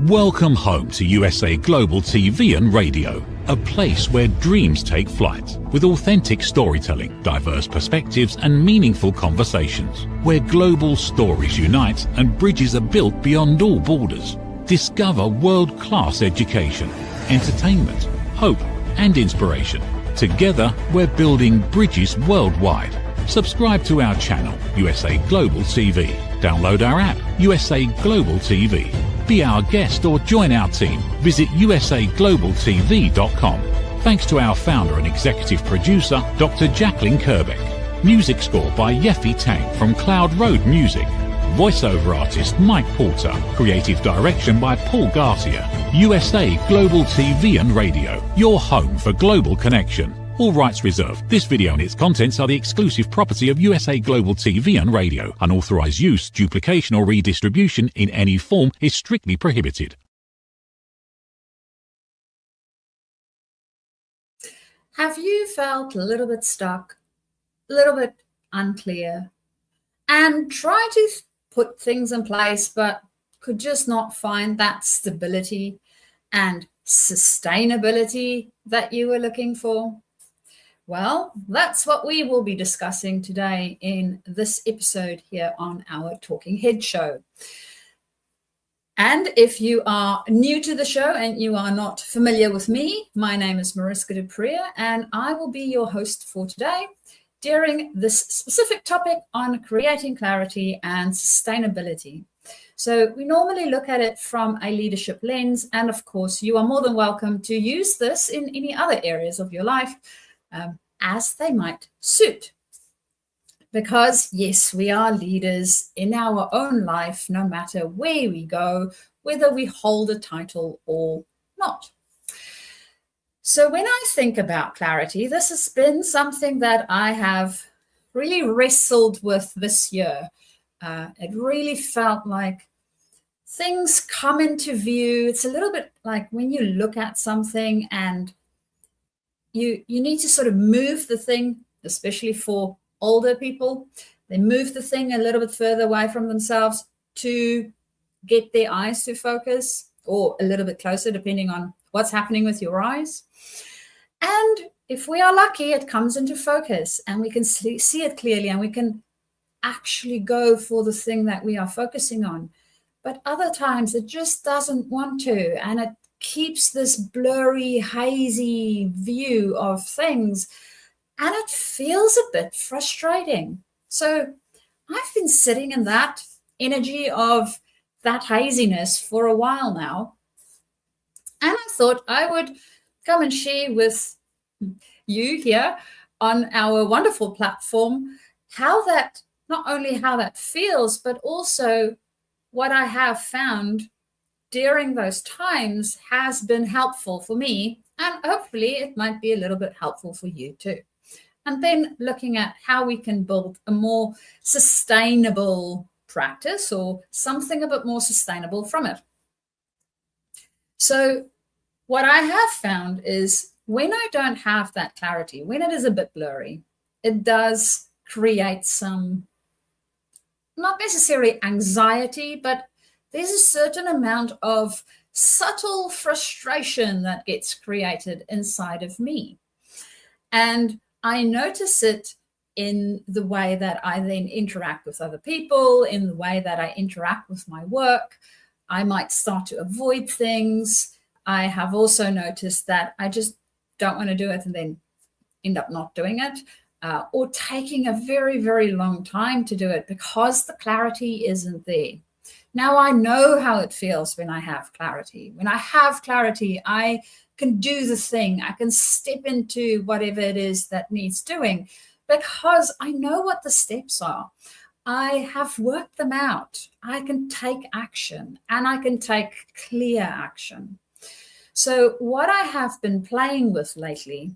Welcome home to USA Global TV and Radio, a place where dreams take flight, with authentic storytelling, diverse perspectives and meaningful conversations, where global stories unite and bridges are built beyond all borders. Discover world-class education, entertainment, hope and inspiration. Together, we're building bridges worldwide. Subscribe to our channel, USA Global TV. Download our app, USA Global TV. Be our guest or join our team. Visit USAGLOBALTV.com. Thanks to our founder and executive producer, Dr. Jacalyn. Music score by Yeffy Tang from Cloud Road Music. Voiceover artist Mike Porter. Creative direction by Paul Garcia. USA Global TV and Radio, your home for global connection. All rights reserved. This video and its contents are the exclusive property of USA Global TV and Radio. Unauthorized use, duplication or redistribution in any form is strictly prohibited. Have you felt a little bit stuck, a little bit unclear, and tried to put things in place but could just not find that stability and sustainability that you were looking for? Well, that's what we will be discussing today in this episode here on our Talking Head show. And if you are new to the show and you are not familiar with me, my name is Mariska du Preez, and I will be your host for today during this specific topic on creating clarity and sustainability. So we normally look at it from a leadership lens, and of course, you are more than welcome to use this in any other areas of your life, as they might suit. Because yes, we are leaders in our own life, no matter where we go, whether we hold a title or not. So when I think about clarity, this has been something that I have really wrestled with this year. It really felt like things come into view. It's a little bit like when you look at something and you need to sort of move the thing, especially for older people. They move the thing a little bit further away from themselves to get their eyes to focus, or a little bit closer, depending on what's happening with your eyes. And if we are lucky, it comes into focus and we can see it clearly and we can actually go for the thing that we are focusing on. But other times it just doesn't want to, and it keeps this blurry, hazy view of things, and it feels a bit frustrating. So I've been sitting in that energy of that haziness for a while now, and I thought I would come and share with you here on our wonderful platform not only how that feels, but also what I have found during those times has been helpful for me, and hopefully it might be a little bit helpful for you too. And then looking at how we can build a more sustainable practice or something a bit more sustainable from it. So what I have found is when I don't have that clarity, when it is a bit blurry, it does create some, not necessarily anxiety, but there's a certain amount of subtle frustration that gets created inside of me. And I notice it in the way that I then interact with other people, in the way that I interact with my work. I might start to avoid things. I have also noticed that I just don't want to do it and then end up not doing it, or taking a very, very long time to do it because the clarity isn't there. Now I know how it feels when I have clarity. When I have clarity, I can do the thing. I can step into whatever it is that needs doing because I know what the steps are. I have worked them out. I can take action, and I can take clear action. So what I have been playing with lately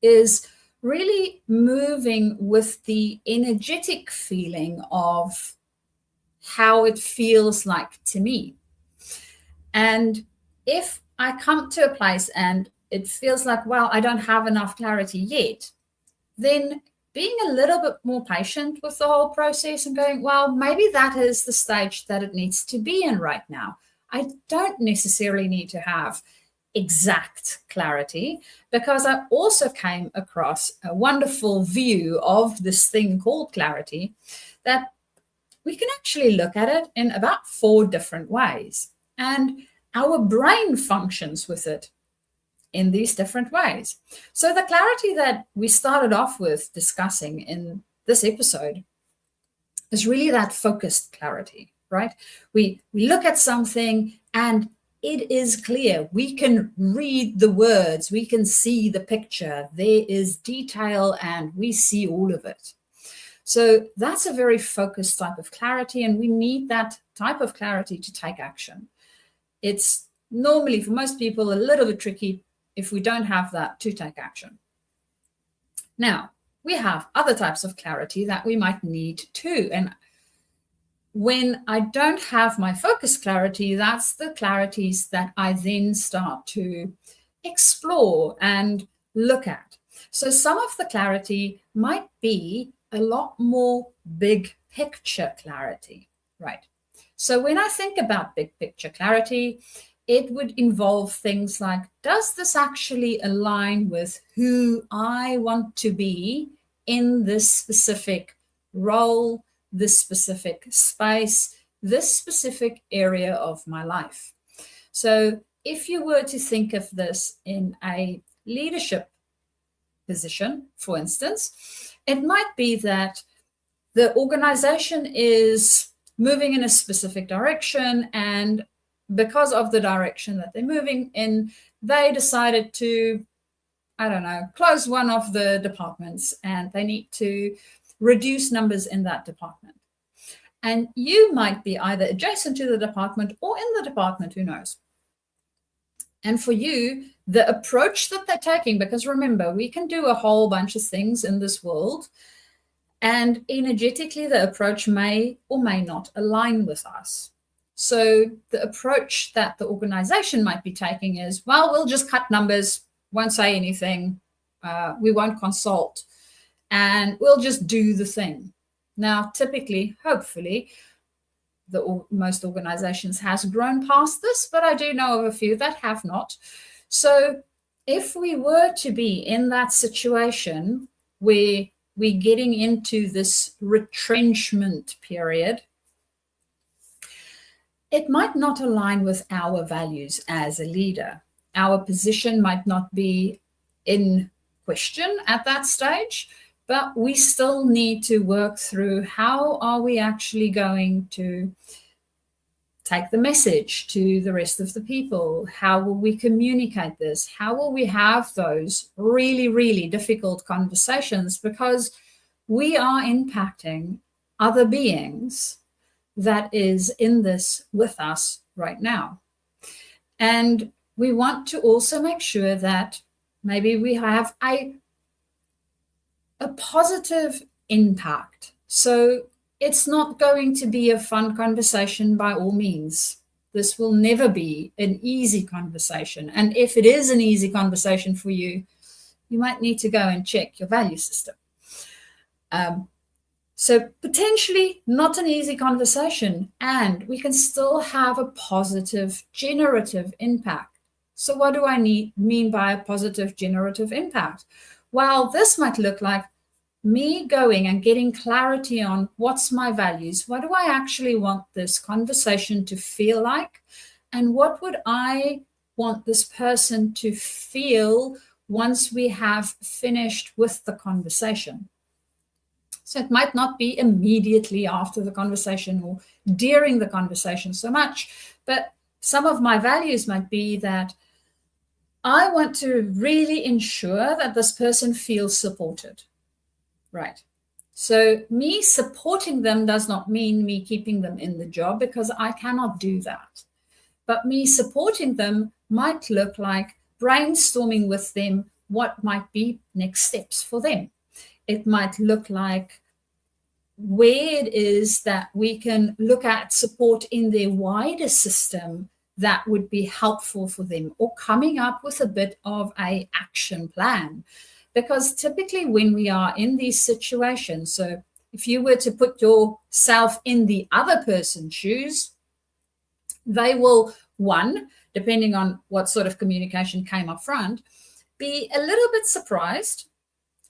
is really moving with the energetic feeling of how it feels like to me. And if I come to a place and it feels like, well, I don't have enough clarity yet, then being a little bit more patient with the whole process and going, well, maybe that is the stage that it needs to be in right now. I don't necessarily need to have exact clarity, because I also came across a wonderful view of this thing called clarity, that we can actually look at it in about 4 different ways. And our brain functions with it in these different ways. So the clarity that we started off with discussing in this episode is really that focused clarity, right? We look at something and it is clear. We can read the words, we can see the picture, there is detail, and we see all of it. So that's a very focused type of clarity, and we need that type of clarity to take action. It's normally, for most people, a little bit tricky if we don't have that to take action. Now, we have other types of clarity that we might need too. And when I don't have my focus clarity, that's the clarities that I then start to explore and look at. So some of the clarity might be a lot more big picture clarity, right? So when I think about big picture clarity, it would involve things like, does this actually align with who I want to be in this specific role, this specific space, this specific area of my life? So if you were to think of this in a leadership position, for instance, it might be that the organization is moving in a specific direction, and because of the direction that they're moving in, they decided to, I don't know, close one of the departments, and they need to reduce numbers in that department. And you might be either adjacent to the department or in the department, who knows? And for you, the approach that they're taking, because remember, we can do a whole bunch of things in this world, and energetically, the approach may or may not align with us. So the approach that the organization might be taking is, well, we'll just cut numbers, won't say anything, we won't consult, and we'll just do the thing. Now, typically, hopefully, most organizations has grown past this, but I do know of a few that have not. So if we were to be in that situation where we're getting into this retrenchment period, it might not align with our values as a leader. Our position might not be in question at that stage, but we still need to work through how are we actually going to take the message to the rest of the people? How will we communicate this? How will we have those really, really difficult conversations? Because we are impacting other beings that is in this with us right now. And we want to also make sure that maybe we have a positive impact. So it's not going to be a fun conversation by all means. This will never be an easy conversation. And if it is an easy conversation for you, you might need to go and check your value system. So potentially not an easy conversation, and we can still have a positive generative impact. So what do I mean by a positive generative impact? Well, this might look like me going and getting clarity on what's my values. What do I actually want this conversation to feel like? And what would I want this person to feel once we have finished with the conversation? So it might not be immediately after the conversation or during the conversation so much, but some of my values might be that I want to really ensure that this person feels supported. Right. So me supporting them does not mean me keeping them in the job, because I cannot do that. But me supporting them might look like brainstorming with them what might be next steps for them. It might look like where it is that we can look at support in their wider system that would be helpful for them, or coming up with a bit of an action plan. Because typically when we are in these situations, so if you were to put yourself in the other person's shoes, they will one, depending on what sort of communication came up front, be a little bit surprised,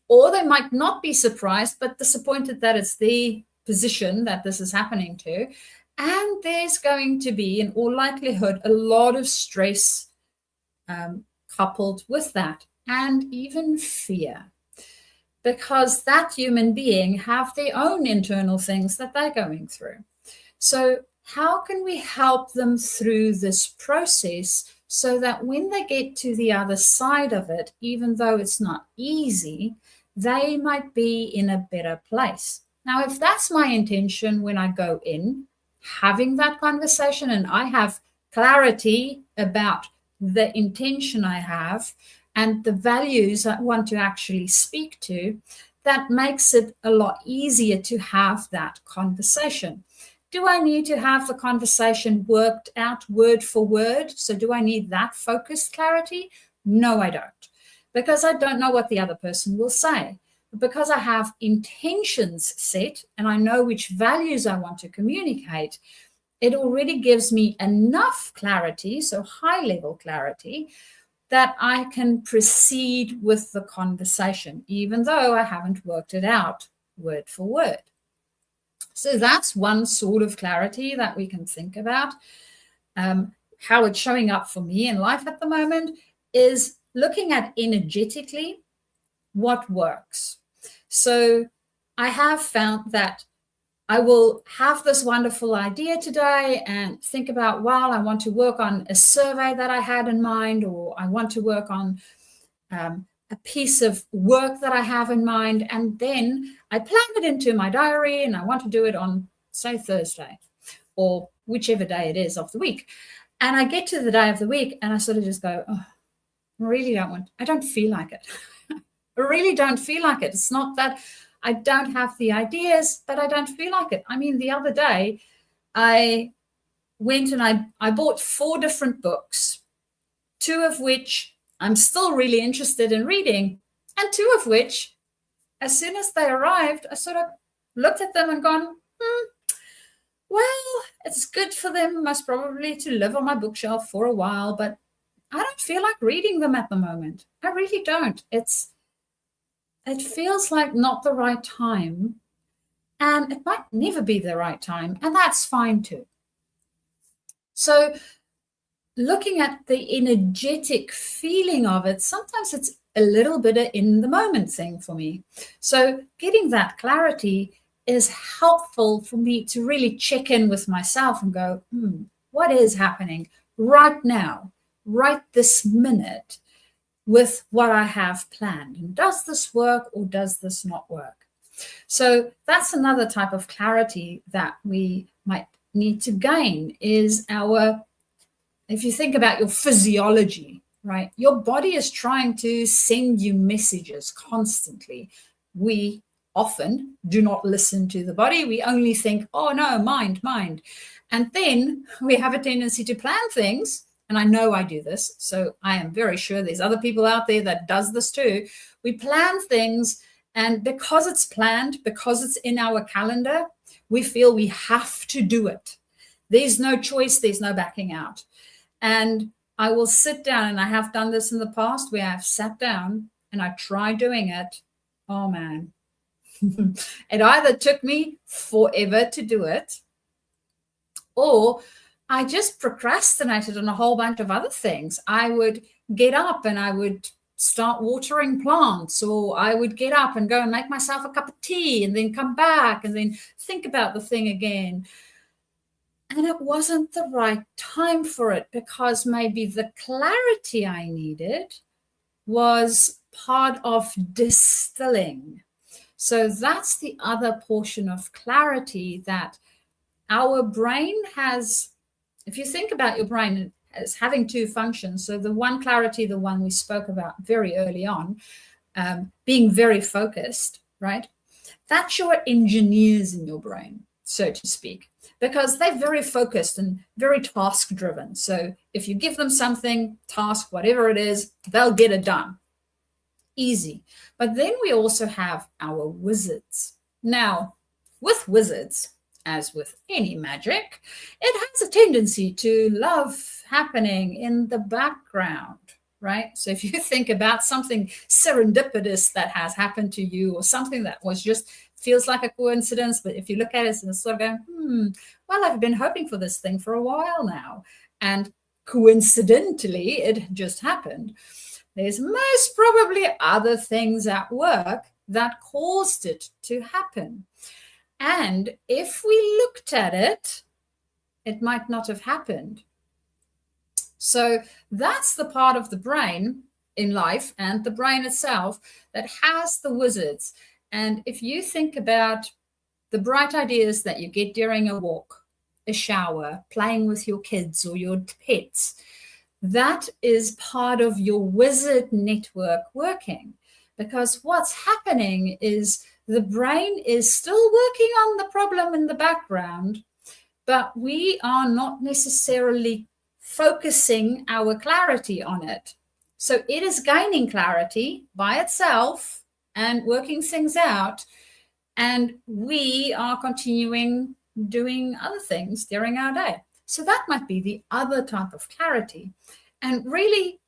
or they might not be surprised, but disappointed that it's their position that this is happening to. And there's going to be, in all likelihood, a lot of stress coupled with that, and even fear, because that human being have their own internal things that they're going through. So how can we help them through this process so that when they get to the other side of it, even though it's not easy, they might be in a better place? Now, if that's my intention when I go in, having that conversation, and I have clarity about the intention I have and the values I want to actually speak to, that makes it a lot easier to have that conversation. Do I need to have the conversation worked out word for word? So do I need that focused clarity? No, I don't, because I don't know what the other person will say. Because I have intentions set and I know which values I want to communicate, it already gives me enough clarity, so high-level clarity, that I can proceed with the conversation, even though I haven't worked it out word for word. So that's one sort of clarity that we can think about. How it's showing up for me in life at the moment is looking at energetically what works. So I have found that I will have this wonderful idea today and think about, well, I want to work on a survey that I had in mind, or I want to work on a piece of work that I have in mind. And then I plan it into my diary and I want to do it on, say, Thursday or whichever day it is of the week. And I get to the day of the week and I sort of just go, oh, I don't feel like it. I really don't feel like it. It's not that I don't have the ideas, but I don't feel like it. I mean, the other day, I went and I bought 4 different books, 2 of which I'm still really interested in reading, and 2 of which, as soon as they arrived, I sort of looked at them and gone, well, it's good for them most probably to live on my bookshelf for a while, but I don't feel like reading them at the moment. I really don't. It feels like not the right time, and it might never be the right time, and that's fine too. So looking at the energetic feeling of it, sometimes it's a little bit of in the moment thing for me. So getting that clarity is helpful for me to really check in with myself and go, what is happening right now, right this minute, with what I have planned? And does this work or does this not work? So that's another type of clarity that we might need to gain is if you think about your physiology, right? Your body is trying to send you messages constantly. We often do not listen to the body. We only think, oh no, mind. And then we have a tendency to plan things. And I know I do this, so I am very sure there's other people out there that does this too. We plan things, and because it's planned, because it's in our calendar, we feel we have to do it. There's no choice, there's no backing out. And I will sit down, and I have done this in the past where I've sat down and I tried doing it. Oh man, it either took me forever to do it, or I just procrastinated on a whole bunch of other things. I would get up and I would start watering plants, or I would get up and go and make myself a cup of tea and then come back and then think about the thing again. And it wasn't the right time for it, because maybe the clarity I needed was part of distilling. So that's the other portion of clarity that our brain has. If you think about your brain as having 2 functions, so the one clarity, the one we spoke about very early on, being very focused, right? That's your engineers in your brain, so to speak, because they're very focused and very task-driven. So if you give them something, task, whatever it is, they'll get it done. Easy. But then we also have our wizards. Now, with wizards, as with any magic, it has a tendency to love happening in the background, right? So if you think about something serendipitous that has happened to you, or something that was just feels like a coincidence, but if you look at it and sort of go, well, I've been hoping for this thing for a while now, and coincidentally, it just happened. There's most probably other things at work that caused it to happen. And if we looked at it, it might not have happened. So that's the part of the brain in life and the brain itself that has the wizards. And if you think about the bright ideas that you get during a walk, a shower, playing with your kids or your pets, that is part of your wizard network working. Because what's happening is the brain is still working on the problem in the background, but we are not necessarily focusing our clarity on it. So it is gaining clarity by itself and working things out, and we are continuing doing other things during our day. So that might be the other type of clarity. And really,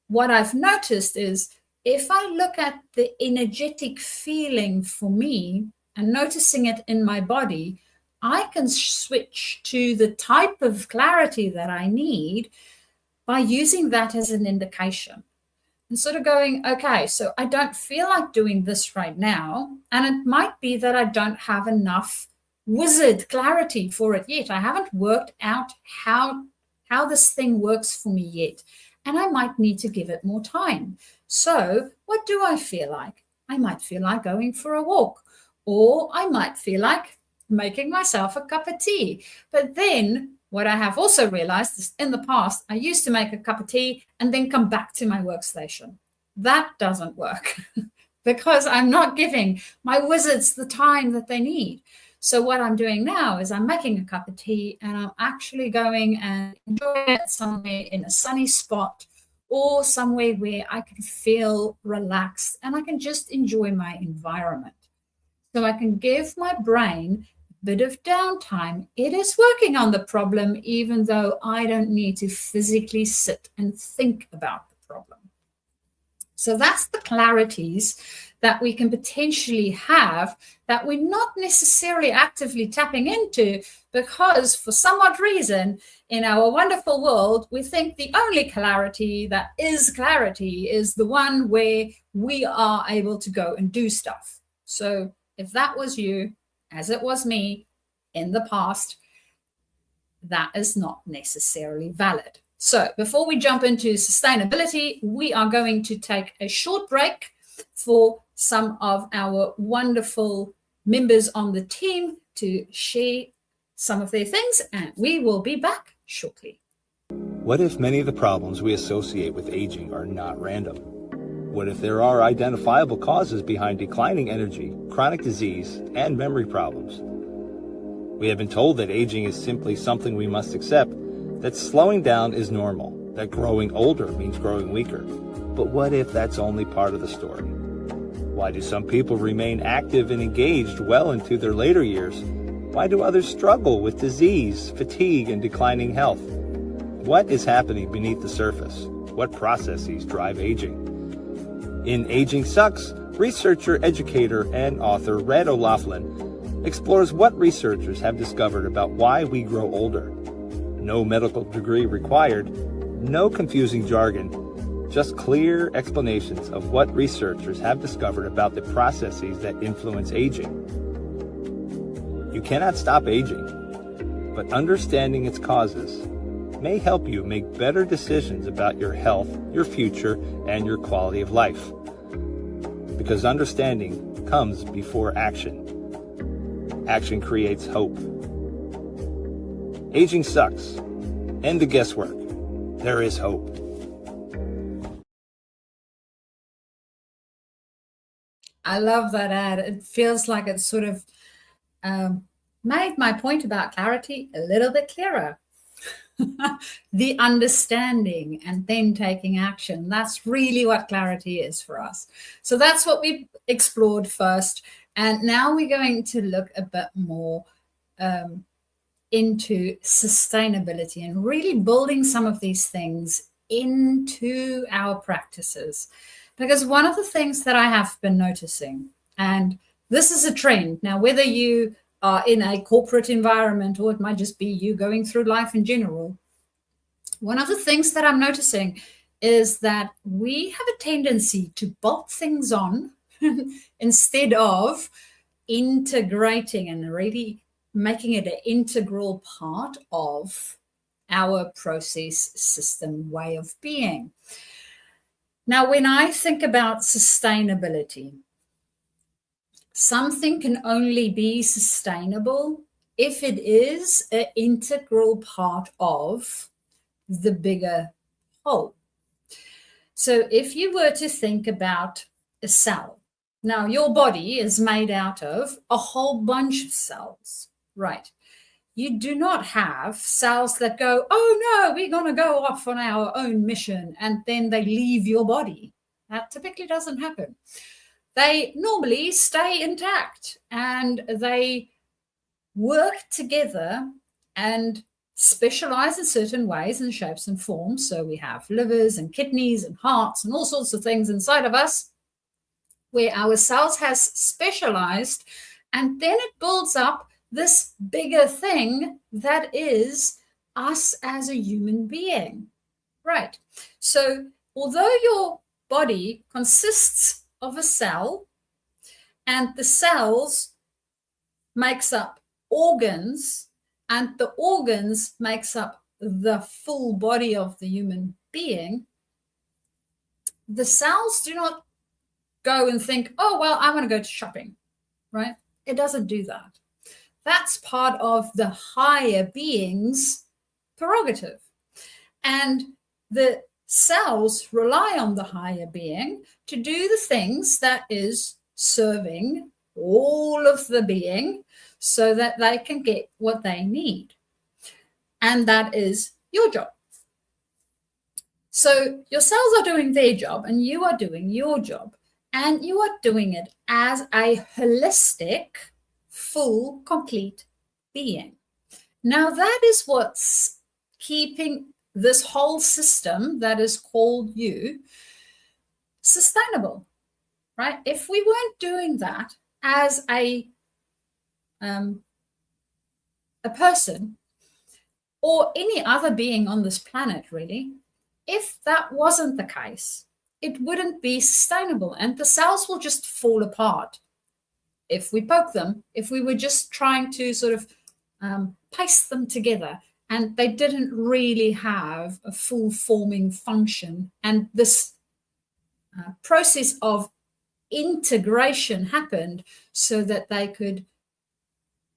what I've noticed is if I look at the energetic feeling for me and noticing it in my body, I can switch to the type of clarity that I need by using that as an indication. And sort of going, okay, so I don't feel like doing this right now. And it might be that I don't have enough wizard clarity for it yet. I haven't worked out how this thing works for me yet. And I might need to give it more time. So what do I feel like? I might feel like going for a walk, or I might feel like making myself a cup of tea. But then what I have also realized is in the past, I used to make a cup of tea and then come back to my workstation. That doesn't work because I'm not giving my wizards the time that they need. So what I'm doing now is I'm making a cup of tea and I'm actually going and enjoying it somewhere in a sunny spot or somewhere where I can feel relaxed and I can just enjoy my environment. So I can give my brain a bit of downtime. It is working on the problem, even though I don't need to physically sit and think about the problem. So that's the clarities that we can potentially have that we're not necessarily actively tapping into, because for some odd reason in our wonderful world, we think the only clarity that is clarity is the one where we are able to go and do stuff. So if that was you, as it was me in the past, that is not necessarily valid. So before we jump into sustainability, we are going to take a short break for some of our wonderful members on the team to share some of their things, and we will be back shortly. What if many of the problems we associate with aging are not random? What if there are identifiable causes behind declining energy, chronic disease, and memory problems? We have been told that aging is simply something we must accept, that slowing down is normal, that growing older means growing weaker. But what if that's only part of the story? Why do some people remain active and engaged well into their later years? Why do others struggle with disease, fatigue, and declining health? What is happening beneath the surface? What processes drive aging? In Aging Sucks, researcher, educator, and author Red O'Loughlin explores what researchers have discovered about why we grow older. No medical degree required, no confusing jargon, just clear explanations of what researchers have discovered about the processes that influence aging. You cannot stop aging, but understanding its causes may help you make better decisions about your health, your future, and your quality of life. Because understanding comes before action. Action creates hope. Aging sucks. End the guesswork. There is hope. I love that ad. It feels like it sort of made my point about clarity a little bit clearer. The understanding and then taking action. That's really what clarity is for us. So that's what we explored first. And now we're going to look a bit more into sustainability and really building some of these things into our practices. Because one of the things that I have been noticing, and this is a trend now, whether you are in a corporate environment or it might just be you going through life in general, one of the things that I'm noticing is that we have a tendency to bolt things on instead of integrating and really making it an integral part of our process, system, way of being. Now, when I think about sustainability, something can only be sustainable if it is an integral part of the bigger whole. So if you were to think about a cell, now your body is made out of a whole bunch of cells, right? You do not have cells that go, oh no, we're going to go off on our own mission, and then they leave your body. That typically doesn't happen. They normally stay intact and they work together and specialize in certain ways and shapes and forms. So we have livers and kidneys and hearts and all sorts of things inside of us where our cells has specialized, and then it builds up this bigger thing that is us as a human being, right? So although your body consists of a cell and the cells makes up organs and the organs makes up the full body of the human being, the cells do not go and think, oh, well, I want to go to shopping, right? It doesn't do that. That's part of the higher being's prerogative. And the cells rely on the higher being to do the things that is serving all of the being so that they can get what they need. And that is your job. So your cells are doing their job and you are doing your job, and you are doing it as a holistic, full, complete being. Now that is what's keeping this whole system that is called you sustainable, right? If we weren't doing that as a person or any other being on this planet, really, if that wasn't the case, it wouldn't be sustainable and the cells will just fall apart if we poke them, if we were just trying to sort of paste them together and they didn't really have a full forming function. And this process of integration happened so that they could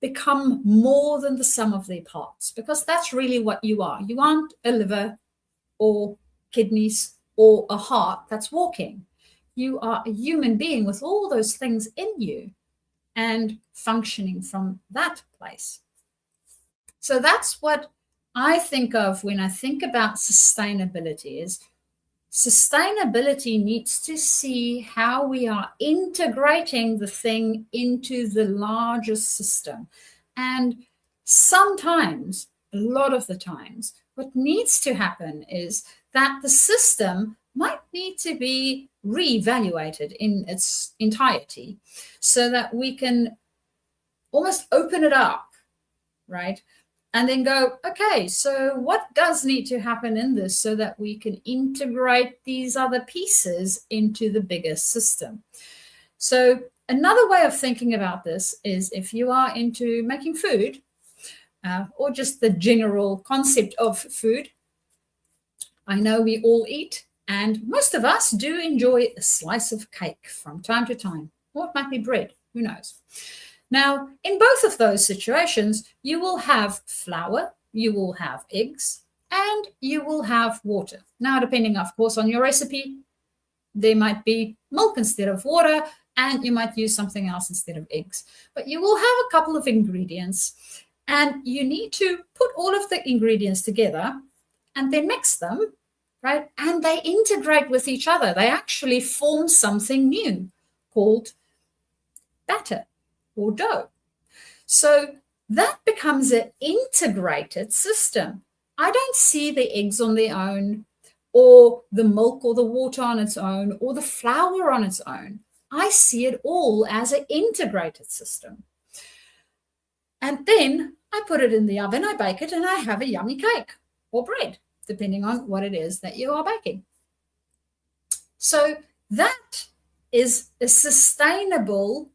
become more than the sum of their parts, because that's really what you are. You aren't a liver or kidneys or a heart that's walking. You are a human being with all those things in you and functioning from that place. So that's what I think of when I think about sustainability. Is sustainability needs to see how we are integrating the thing into the larger system. And sometimes, a lot of the times, what needs to happen is that the system might need to be reevaluated in its entirety so that we can almost open it up, right? And then go, okay, so what does need to happen in this so that we can integrate these other pieces into the bigger system? So another way of thinking about this is if you are into making food or just the general concept of food, I know we all eat, and most of us do enjoy a slice of cake from time to time, or it might be bread, who knows? Now, in both of those situations, you will have flour, you will have eggs, and you will have water. Now, depending, of course, on your recipe, there might be milk instead of water, and you might use something else instead of eggs. But you will have a couple of ingredients, and you need to put all of the ingredients together and then mix them, right? And they integrate with each other. They actually form something new called batter or dough. So that becomes an integrated system. I don't see the eggs on their own, or the milk or the water on its own, or the flour on its own. I see it all as an integrated system. And then I put it in the oven, I bake it, and I have a yummy cake or bread, depending on what it is that you are baking. So that is a sustainable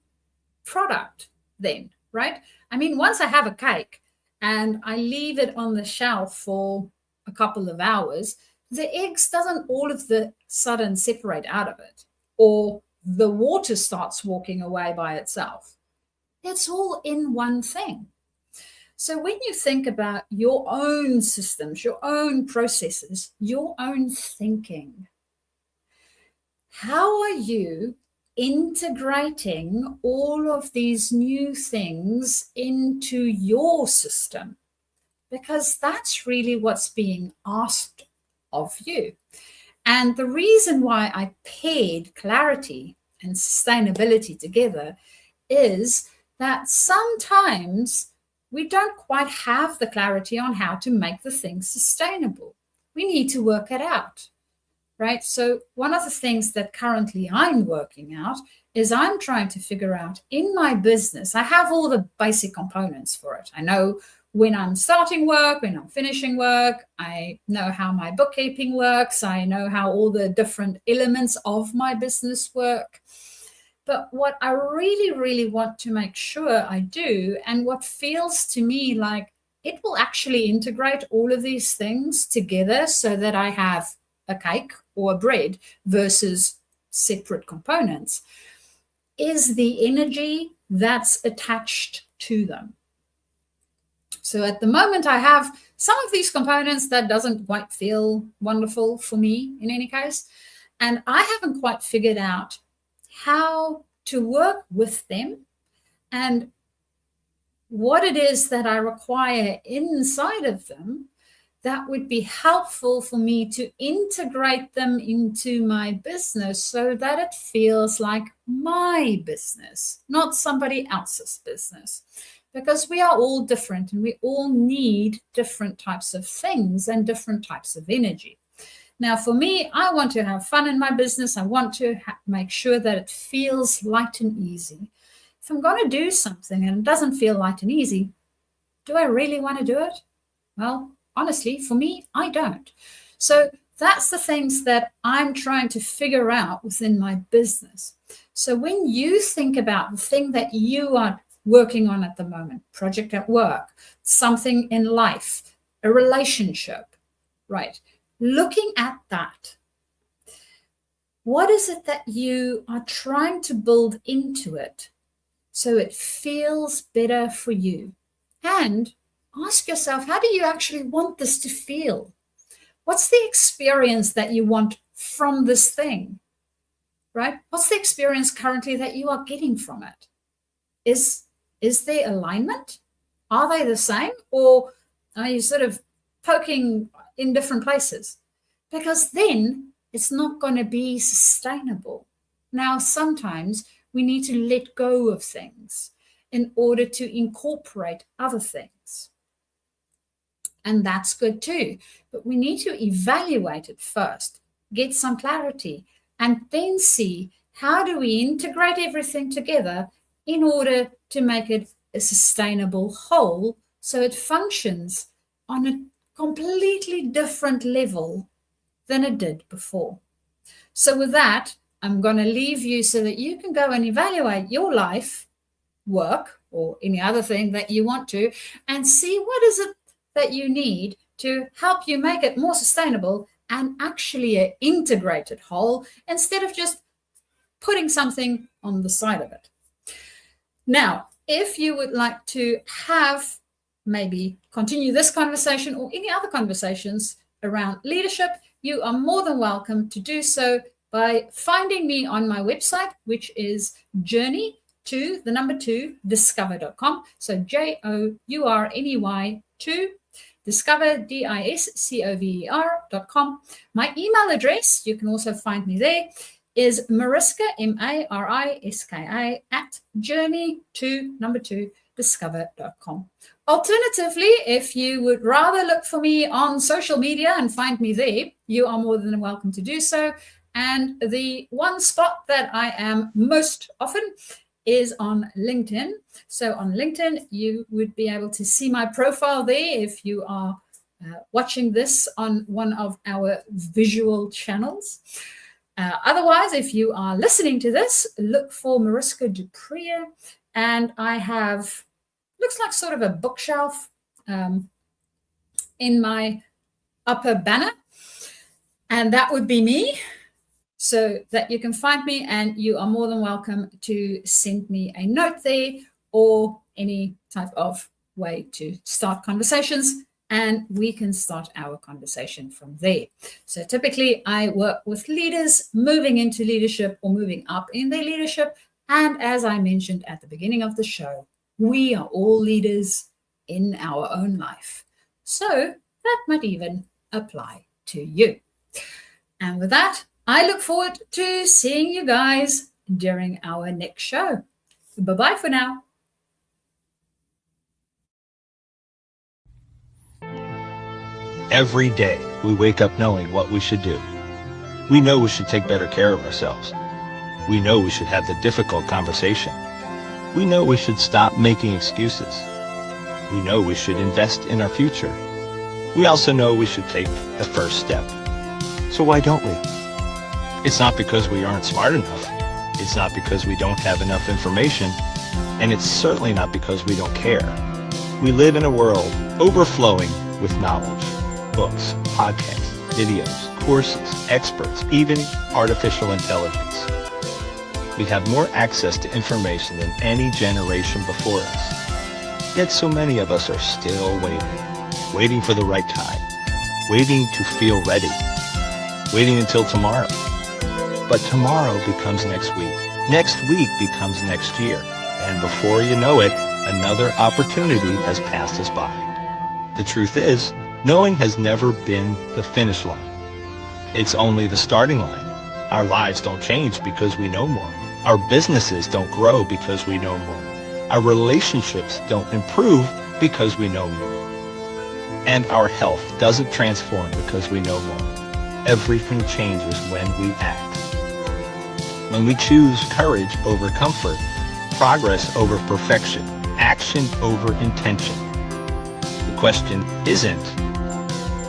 product then, right? I mean, once I have a cake and I leave it on the shelf for a couple of hours, the eggs doesn't all of the sudden separate out of it, or the water starts walking away by itself. It's all in one thing. So when you think about your own systems, your own processes, your own thinking, how are you integrating all of these new things into your system? Because that's really what's being asked of you. And the reason why I paired clarity and sustainability together is that sometimes we don't quite have the clarity on how to make the thing sustainable. We need to work it out, right? So one of the things that currently I'm working out is I'm trying to figure out in my business, I have all the basic components for it. I know when I'm starting work, when I'm finishing work, I know how my bookkeeping works. I know how all the different elements of my business work. But what I really, really want to make sure I do, and what feels to me like it will actually integrate all of these things together so that I have a cake or a bread versus separate components, is the energy that's attached to them. So at the moment, I have some of these components that doesn't quite feel wonderful for me in any case. And I haven't quite figured out how to work with them and what it is that I require inside of them that would be helpful for me to integrate them into my business so that it feels like my business, not somebody else's business. Because we are all different and we all need different types of things and different types of energy. Now, for me, I want to have fun in my business. I want to make sure that it feels light and easy. If I'm going to do something and it doesn't feel light and easy, do I really want to do it? Well, honestly, for me, I don't. So that's the things that I'm trying to figure out within my business. So when you think about the thing that you are working on at the moment, project at work, something in life, a relationship, right? Looking at that, what is it that you are trying to build into it so it feels better for you? And ask yourself, how do you actually want this to feel? What's the experience that you want from this thing, right? What's the experience currently that you are getting from it? Is there alignment? Are they the same? Or are you sort of poking in different places? Because then it's not going to be sustainable. Now, sometimes we need to let go of things in order to incorporate other things. And that's good too. But we need to evaluate it first, get some clarity, and then see how do we integrate everything together in order to make it a sustainable whole so it functions on a completely different level than it did before. So with that, I'm going to leave you so that you can go and evaluate your life, work, or any other thing that you want to, and see what is it that you need to help you make it more sustainable and actually an integrated whole instead of just putting something on the side of it. Now, if you would like to have maybe continue this conversation or any other conversations around leadership, you are more than welcome to do so by finding me on my website, which is journey2discover.com. So JOURNEY2 discover, DISCOVER.com. My email address, you can also find me there, is Mariska, MARISKA, @journey2 discover.com. Alternatively, if you would rather look for me on social media and find me there, you are more than welcome to do so. And the one spot that I am most often is on LinkedIn. So on LinkedIn, you would be able to see my profile there if you are watching this on one of our visual channels. Otherwise, if you are listening to this, look for Mariska du Preez, and I have, looks like sort of a bookshelf in my upper banner, and that would be me, so that you can find me, and you are more than welcome to send me a note there or any type of way to start conversations, and we can start our conversation from there. So typically I work with leaders moving into leadership or moving up in their leadership. And as I mentioned at the beginning of the show, we are all leaders in our own life. So that might even apply to you. And with that, I look forward to seeing you guys during our next show. Bye-bye for now. Every day, we wake up knowing what we should do. We know we should take better care of ourselves. We know we should have the difficult conversation. We know we should stop making excuses. We know we should invest in our future. We also know we should take the first step. So why don't we? It's not because we aren't smart enough. It's not because we don't have enough information. And it's certainly not because we don't care. We live in a world overflowing with knowledge. Books, podcasts, videos, courses, experts, even artificial intelligence. We have more access to information than any generation before us. Yet so many of us are still waiting for the right time, waiting to feel ready, waiting until tomorrow. But tomorrow becomes next week becomes next year, and before you know it, another opportunity has passed us by. The truth is, knowing has never been the finish line. It's only the starting line. Our lives don't change because we know more. Our businesses don't grow because we know more. Our relationships don't improve because we know more. And our health doesn't transform because we know more. Everything changes when we act. When we choose courage over comfort, progress over perfection, action over intention. The question isn't,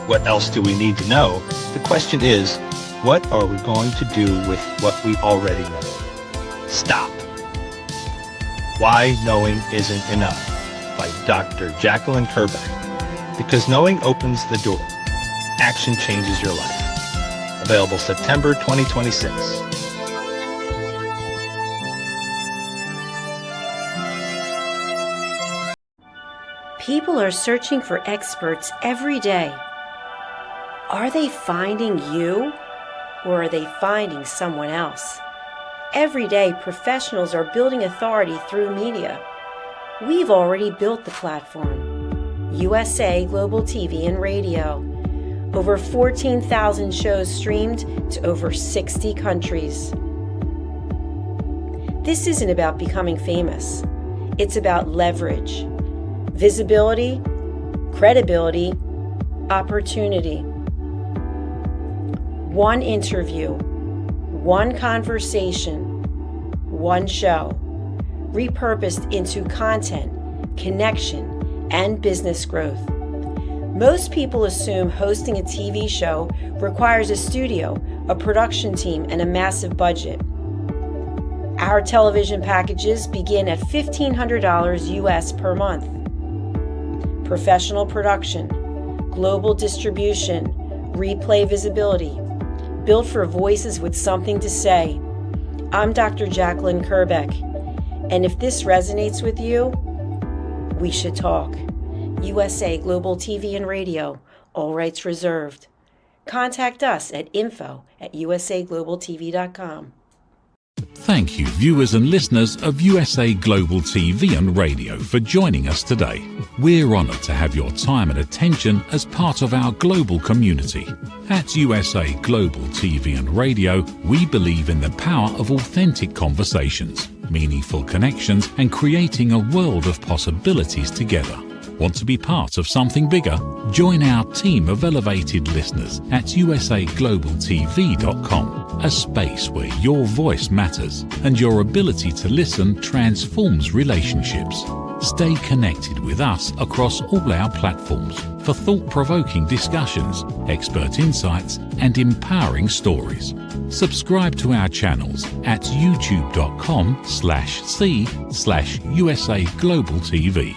what else do we need to know? The question is, what are we going to do with what we already know? Stop. Why Knowing Isn't Enough by Dr. Jacalyn. Because knowing opens the door. Action changes your life. Available September 2026. People are searching for experts every day. Are they finding you, or are they finding someone else? Every day, professionals are building authority through media. We've already built the platform. USA Global TV and Radio. Over 14,000 shows streamed to over 60 countries. This isn't about becoming famous. It's about leverage, visibility, credibility, opportunity. One interview, one conversation, one show, repurposed into content, connection, and business growth. Most people assume hosting a TV show requires a studio, a production team, and a massive budget. Our television packages begin at $1,500 US per month. Professional production, global distribution, replay visibility, built for voices with something to say. I'm Dr. Jacalyn, and if this resonates with you, we should talk. USA Global TV and Radio, all rights reserved. Contact us at info@usaglobaltv.com. Thank you, viewers and listeners of USA Global TV and Radio, for joining us today. We're honoured to have your time and attention as part of our global community. At USA Global TV and Radio, we believe in the power of authentic conversations. meaningful connections, and creating a world of possibilities together. Want to be part of something bigger? Join our team of elevated listeners at USAGLOBALTV.com, a space where your voice matters and your ability to listen transforms relationships. Stay connected with us across all our platforms for thought-provoking discussions, expert insights, and empowering stories. Subscribe to our channels at youtube.com/c/USAGlobalTV.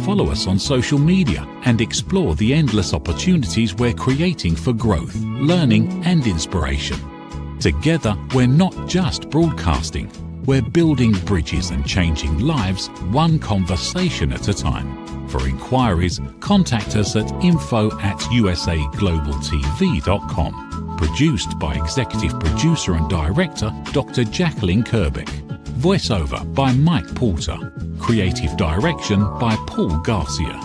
Follow us on social media and explore the endless opportunities we're creating for growth, learning, and inspiration. Together, we're not just broadcasting, we're building bridges and changing lives one conversation at a time. For inquiries, contact us at info@usaglobaltv.com. Produced by Executive Producer and Director Dr. Jacalyn. Voiceover by Mike Porter. Creative direction by Paul Garcia.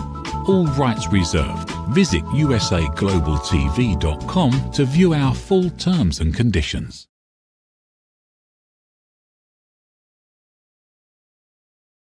All rights reserved. Visit usaglobaltv.com to view our full terms and conditions.